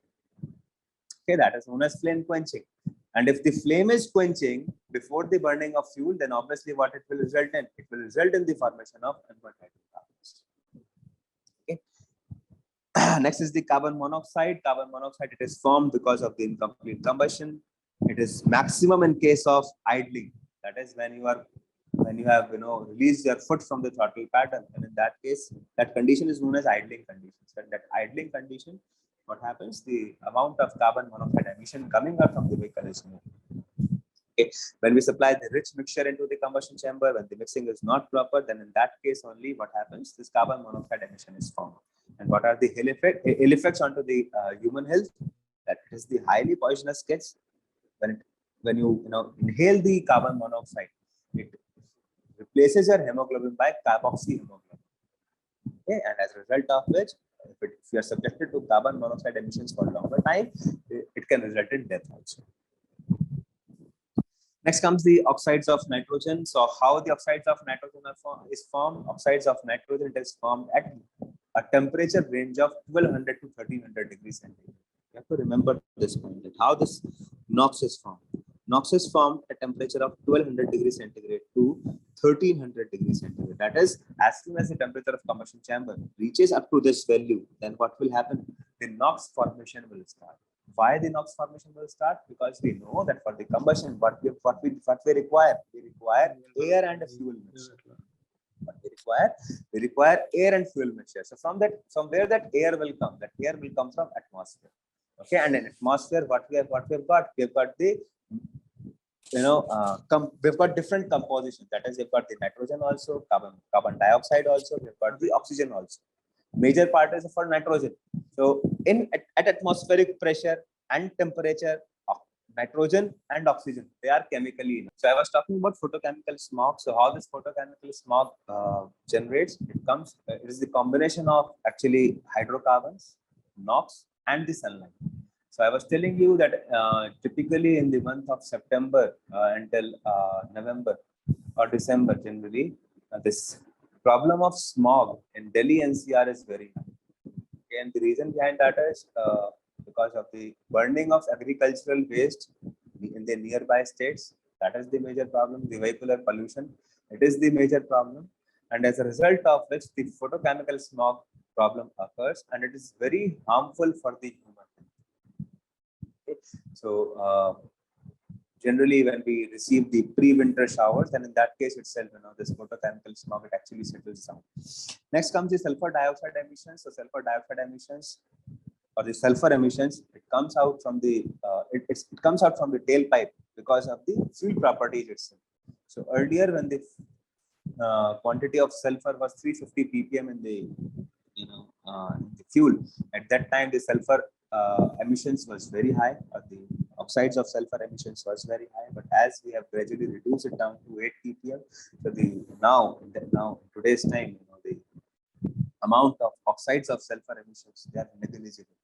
Okay, that is known as flame quenching. And if the flame is quenching before the burning of fuel, then obviously what it will result in? It will result in the formation of unburned hydrocarbons. Okay. Next is the carbon monoxide. Carbon monoxide, it is formed because of the incomplete combustion. It is maximum in case of idling. That is when you have released your foot from the throttle paddle, and in that case, that condition is known as idling condition. So in that idling condition, what happens? The amount of carbon monoxide emission coming out from the vehicle is more. Okay. When we supply the rich mixture into the combustion chamber, when the mixing is not proper, then in that case only what happens? This carbon monoxide emission is formed. And what are the ill effects onto the human health? That is the highly poisonous gas. When you inhale the carbon monoxide, it replaces your hemoglobin by carboxyhemoglobin. Okay, and as a result of which, if you are subjected to carbon monoxide emissions for a longer time, it can result in death also. Next comes the oxides of nitrogen. So how the oxides of nitrogen is formed? Oxides of nitrogen is formed at a temperature range of 1200 to 1300 degrees centigrade. You have to remember this point, that how this NOx is formed. NOx is formed at temperature of 1200 degrees centigrade to 1300 degrees centigrade. That is, as soon as the temperature of combustion chamber reaches up to this value, then what will happen? The NOx formation will start. Why the NOx formation will start? Because we know that for the combustion, what we require? We require air and a fuel mixture. What we require air and fuel mixture. So from where that air will come? That air will come from atmosphere. Okay, and in atmosphere, what we have got? We've got the we've got different compositions. That is, we've got the nitrogen also, carbon dioxide also, we've got the oxygen also. Major part is for nitrogen. So at atmospheric pressure and temperature, nitrogen and oxygen, they are chemically enough. So I was talking about photochemical smog. So how this photochemical smog generates? It is the combination of actually hydrocarbons, NOx, and the sunlight. So I was telling you that typically in the month of September until November or December, generally, this problem of smog in Delhi NCR is very high. Okay, and the reason behind that is because of the burning of agricultural waste in the nearby states. That is the major problem. The vehicular pollution, it is the major problem. And as a result of which the photochemical smog problem occurs, and it is very harmful for the human. Okay. So generally when we receive the pre-winter showers, then in that case itself, this photochemical smog, it actually settles down. Next comes the sulfur dioxide emissions. So sulfur dioxide emissions, or the sulfur emissions, it comes out from the tailpipe because of the fuel properties itself. So earlier when the quantity of sulfur was 350 ppm in the in the fuel, at that time the sulfur emissions was very high, or the oxides of sulfur emissions was very high. But as we have gradually reduced it down to 8 ppm, so the now today's time, the amount of oxides of sulfur emissions, they are negligible.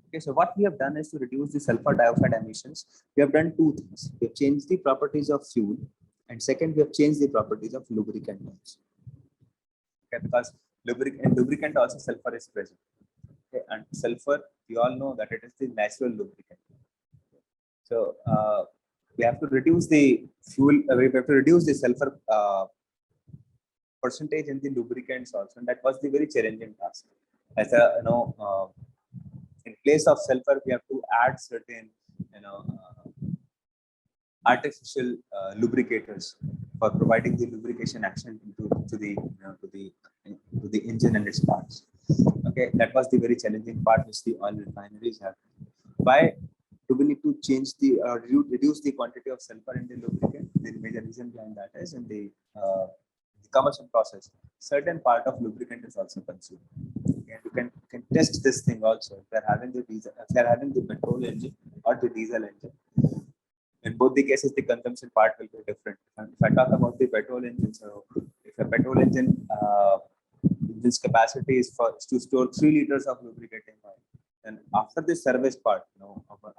Okay, so what we have done is to reduce the sulfur dioxide emissions. We have done two things. We have changed the properties of fuel, and second, we have changed the properties of lubricant also. Okay, because lubricant also sulfur is present. Okay, and sulfur, we all know that it is the natural lubricant. So we have to reduce the fuel. We have to reduce the sulfur percentage in the lubricants also, and that was the very challenging task. As a in place of sulfur, we have to add certain artificial lubricators for providing the lubrication action to the engine and its parts. Okay, that was the very challenging part which the oil refineries have. Why do we need to change the reduce the quantity of sulfur in the lubricant? The major reason behind that is in the combustion process, certain part of lubricant is also consumed. Okay, you can test this thing also. If you're having the diesel, if you're having the petrol engine or the diesel engine, in both the cases, the consumption part will be different. And if I talk about the petrol engine, so if a petrol engine engine's capacity is to store 3 liters of lubricating oil, and after the service part,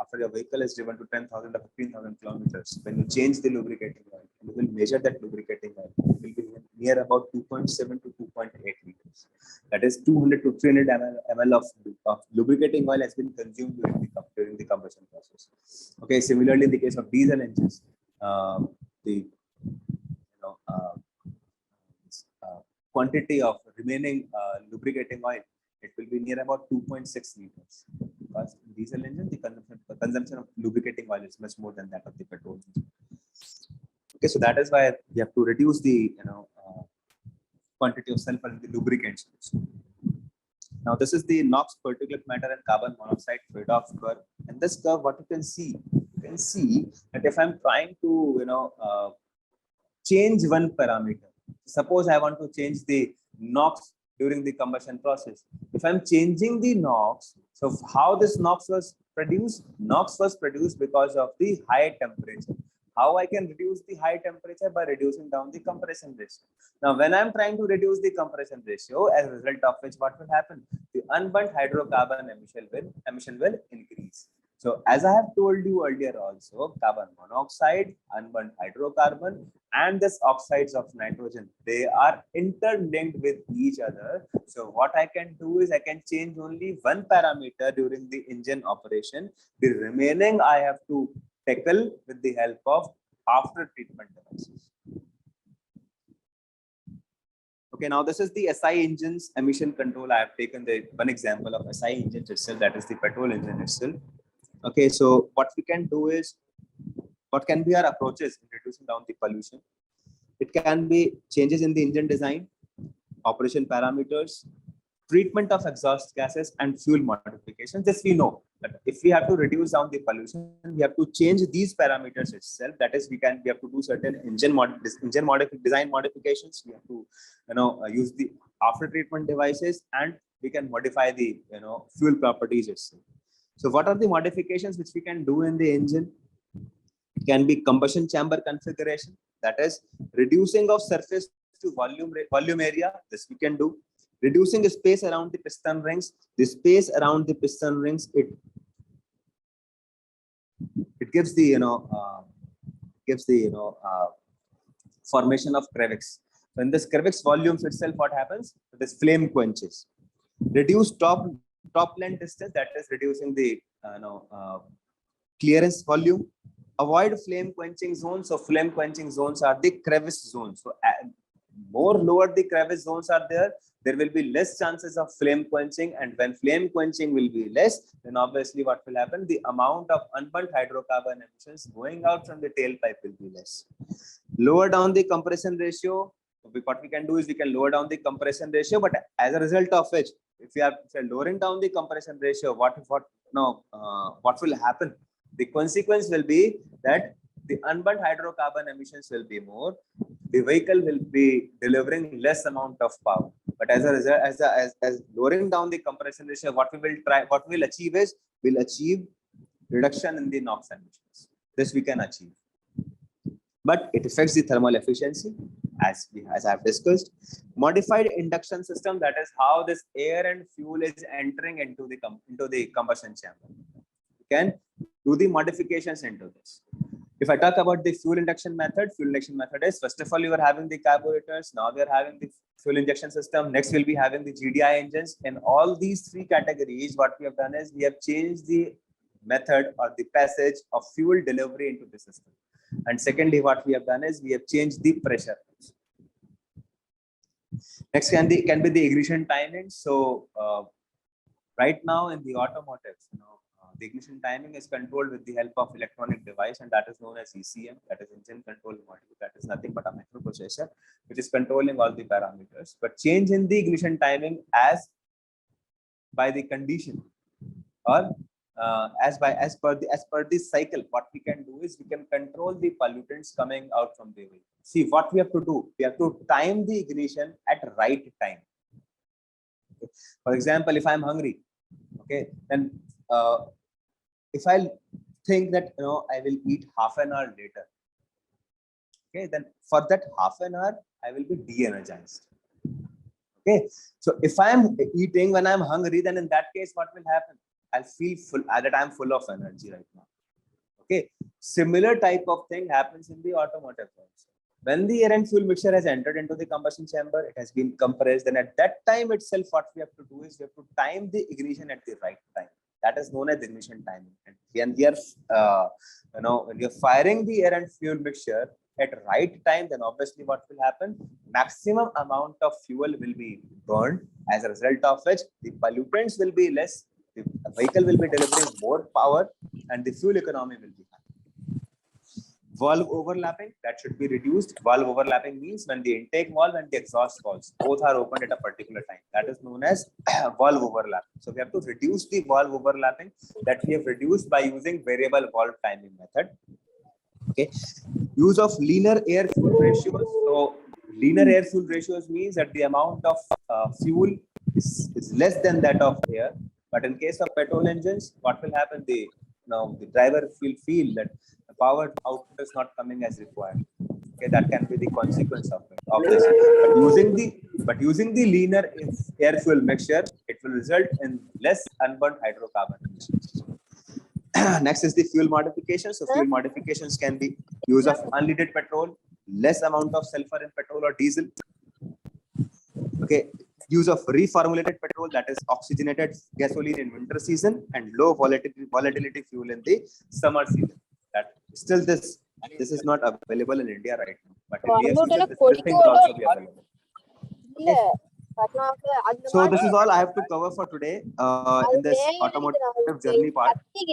after your vehicle is driven to 10,000 or 15,000 kilometers, when you change the lubricating oil, you will measure that lubricating oil. It will be near about 2.7 to 2.8 liters. That is 200 to 300 ml of lubricating oil has been consumed during the combustion process. Okay, similarly in the case of diesel engines, the quantity of remaining lubricating oil, it will be near about 2.6 liters. Because in diesel engine, the consumption of lubricating oil is much more than that of the petrol engine. Okay, so that is why we have to reduce the quantity of sulfur in the lubricants. Now this is the NOx, particulate matter, and carbon monoxide trade-off curve. And this curve, what you can see that if I'm trying to change one parameter, suppose I want to change the NOx during the combustion process. If I'm changing the NOx, so how this NOx was produced? NOx was produced because of the high temperature. How I can reduce the high temperature? By reducing down the compression ratio. Now, when I'm trying to reduce the compression ratio, as a result of which, what will happen? The unburnt hydrocarbon emission will increase. So, as I have told you earlier also, carbon monoxide, unburnt hydrocarbon, and this oxides of nitrogen, they are interlinked with each other. So what I can do is I can change only one parameter during the engine operation. The remaining I have to tackle with the help of after treatment devices. Okay, now this is the SI engines emission control. I have taken the one example of SI engines itself, that is the petrol engine itself. Okay, so what we can do is, what can be our approaches in reducing down the pollution? It can be changes in the engine design, operation parameters, treatment of exhaust gases, and fuel modifications. This we know that if we have to reduce down the pollution, we have to change these parameters itself. That is, we have to do certain engine design modifications. We have to use the after treatment devices, and we can modify the fuel properties itself. So what are the modifications which we can do in the engine? It can be combustion chamber configuration, that is reducing of surface to volume area. This we can do. Reducing the space around the piston rings. The space around the piston rings, it gives the formation of crevice. So in this crevice volumes itself, what happens? This flame quenches. Reduce top length distance, that is reducing the clearance volume. Avoid flame quenching zones. So flame quenching zones are the crevice zones. So more lower the crevice zones are there, there will be less chances of flame quenching. And when flame quenching will be less, then obviously what will happen? The amount of unburnt hydrocarbon emissions going out from the tailpipe will be less. Lower down the compression ratio. What we can do is we can lower down the compression ratio, but as a result of which, if we are lowering down the compression ratio, what will happen? The consequence will be that the unburned hydrocarbon emissions will be more. The vehicle will be delivering less amount of power. But as a result, as lowering down the compression ratio, what we'll achieve is we'll achieve reduction in the NOx emissions. This we can achieve. But it affects the thermal efficiency, as I've discussed. Modified induction system, that is how this air and fuel is entering into the combustion chamber. You can do the modifications into this. If I talk about the fuel injection method is, first of all, you are having the carburetors. Now we are having the fuel injection system. Next, we'll be having the GDI engines. In all these three categories, what we have done is we have changed the method or the passage of fuel delivery into the system. And secondly, what we have done is we have changed the pressure. Next can be the ignition timing. So right now in the automotive, the ignition timing is controlled with the help of electronic device, and that is known as ECM, that is engine control module. That is nothing but a microprocessor which is controlling all the parameters. But change in the ignition timing as by the condition or as per the cycle, what we can do is we can control the pollutants coming out from the vehicle. See what we have to do. We have to time the ignition at right time. Okay. For example, if I'm hungry, okay, then if I think that I will eat half an hour later, okay, then for that half an hour I will be de-energized. Okay, so if I'm eating when I'm hungry, then in that case, what will happen? I'll feel full, that I'm full of energy right now. Okay, similar type of thing happens in the automotive also. When the air and fuel mixture has entered into the combustion chamber, it has been compressed. Then at that time itself, what we have to do is we have to time the ignition at the right time. That is known as ignition timing. And when we are, when you're firing the air and fuel mixture at right time, then obviously what will happen? Maximum amount of fuel will be burned. As a result of which, the pollutants will be less. The vehicle will be delivering more power, and the fuel economy will be high. Valve overlapping, that should be reduced. Valve overlapping means when the intake valve and the exhaust valves both are opened at a particular time. That is known as valve overlapping. So we have to reduce the valve overlapping, that we have reduced by using variable valve timing method. Okay. Use of linear air fuel ratios. So linear air fuel ratios means that the amount of fuel is less than that of air. But in case of petrol engines, what will happen? The driver will feel that the power output is not coming as required. Okay, that can be the consequence of this. But using the linear air fuel mixture, it will result in less unburned hydrocarbon emissions. Next is the fuel modification. So fuel modifications can be use of unleaded petrol, less amount of sulfur in petrol or diesel. Okay. Use of reformulated petrol, that is oxygenated gasoline in winter season, and low volatility fuel in the summer season. That still this is not available in India right now, but in near future this thing will also be available. Okay. So this is all I have to cover for today in this automotive journey part.